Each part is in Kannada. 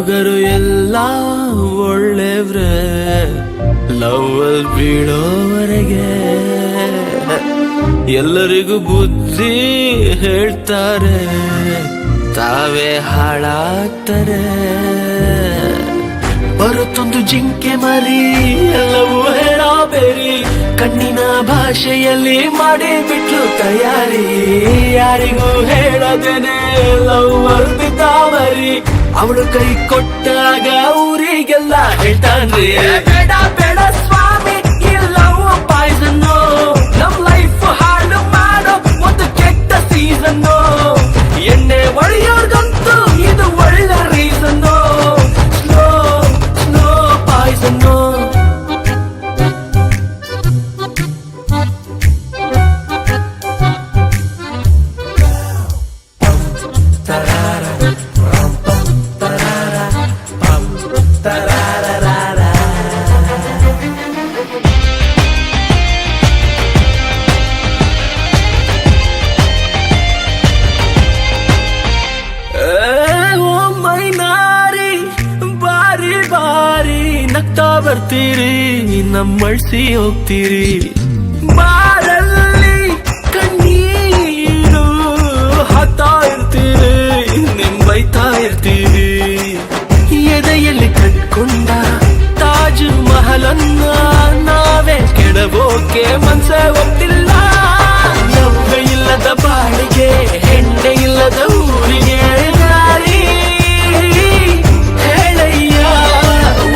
ಹುಡುಗರು ಎಲ್ಲ ಒಳ್ಳೆವ್ರೆ, ಲವ್ವಲ್ ಬೀಳೋವರೆಗೆ ಎಲ್ಲರಿಗೂ ಬುದ್ಧಿ ಹೇಳ್ತಾರೆ, ತಾವೇ ಹಾಳಾಗ್ತಾರೆ. ಬರುತ್ತೊಂದು ಜಿಂಕೆ ಮರಿ, ಎಲ್ಲವೂ ಹೇಳಬೇರಿ, ಕಣ್ಣಿನ ಭಾಷೆಯಲ್ಲಿ ಮಾಡಿ ಬಿಟ್ಲು ತಯಾರಿ. ಯಾರಿಗೂ ಹೇಳದೇನೆ ಲವ್ವರ್ ಬಿದ್ದ ಮರಿ, ಅವಳು ಕೈ ಕೊಟ್ಟಾಗ ಊರಿಗೆಲ್ಲ ಹೇಳ್ತಾನ್ರಿ, ಬೇಡ ಬೇಡ ಸ್ವಾಮಿ ಈ ಲವ್ ಪಾಯ್ಸನ್ನು, ನಮ್ ಲೈಫ್ ಹಾಳು ಮಾಡೋ ಒಂದು ಕೆಟ್ಟ ಸೀಸನ್ನು. ಎಣ್ಣೆ ಒಡೆಯೋರ್ಗಂತೂ ಇದು ಒಳ್ಳೆ ರೀಸನ್ನು, ಸ್ಲೋ ಸ್ಲೋ ಪಾಯ್ಸನ್ನು. ನಗ್ತಾ ಬರ್ತೀರಿ, ನಮ್ಮಳ್ಸಿ ಹೋಗ್ತೀರಿ, ಬಾರಲ್ಲಿ ಕಣ್ಣೀರು ಹಾಕ್ತಾ ಇರ್ತೀರಿ, ನಿಮ್ ಬೈತಾ ಇರ್ತೀರಿ. ಎದೆಯಲ್ಲಿ ಕಟ್ಕೊಂಡ ತಾಜ್ ಮಹಲನ್ನ ನಾವೇ ಕೆಡಬೋಕೆ ಮನ್ಸೆ ಒಪ್ಪಿಲ್ಲ. ನವ್ವೆ ಇಲ್ಲದ ಬಾಳಿಗೆ, ಹೆಣ್ಣೆ ಇಲ್ಲದ ಊರಿಗೆ ದಾರಿ ಹೇಳಯ್ಯ.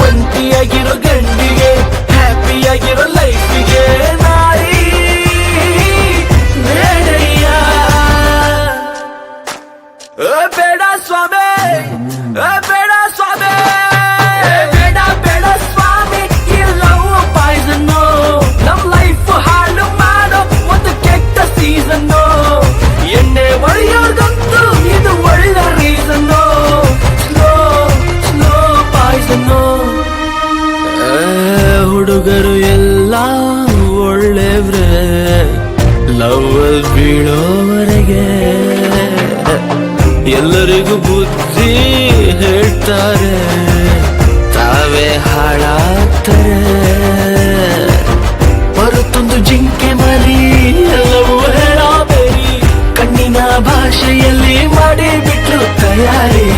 ಒಂಟಿಯಾಗಿರೋ ಗಂಡಿಗೆ, ಹ್ಯಾಪಿಯಾಗಿರೋ ಲೈಫಿಗೆ ನಾರಿ ಬೇಡಯ್ಯ. ಬೇಡ ಸ್ವಾಮಿ, ಬೇಡ ಸ್ವಾಮಿ, ಬೇಡ ಬೇಡ ಸ್ವಾಮಿ ಈ ಲವ್ ಪಾಯ್ಸನ್ನು, ನಮ್ ಲೈಫ್ ಹಾಳು ಮಾಡೋ ಒಂದು ಕೆಟ್ಟ ಸೀಸನ್ನು. ಎಣ್ಣೆ ಒಡೆಯೋರ್ಗಂತೂ ಇದು ಒಳ್ಳೆ ರೀಸನ್ನು, ಸ್ಲೋ ಸ್ಲೋ ಪಾಯ್ಸನ್ನು. ಹುಡುಗರು ಎಲ್ಲ ಒಳ್ಳೆವ್ರೆ, ಲವ್ವಲ್ ಬೀಳೋವರೆಗೆ ಎಲ್ಲರಿಗೂ ಬುದ್ಧಿ ಹೇಳ್ತಾರೆ, ತಾವೇ ಹಾಳಾಗ್ತಾರೆ. ಬರುತ್ತೊಂದು ಜಿಂಕೆ ಮರಿ, ಎಲ್ಲವೂ ಹೇಳಬೇರಿ, ಕಣ್ಣಿನ ಭಾಷೆಯಲ್ಲಿ ಮಾಡಿ ಬಿಟ್ಲು ತಯಾರಿ.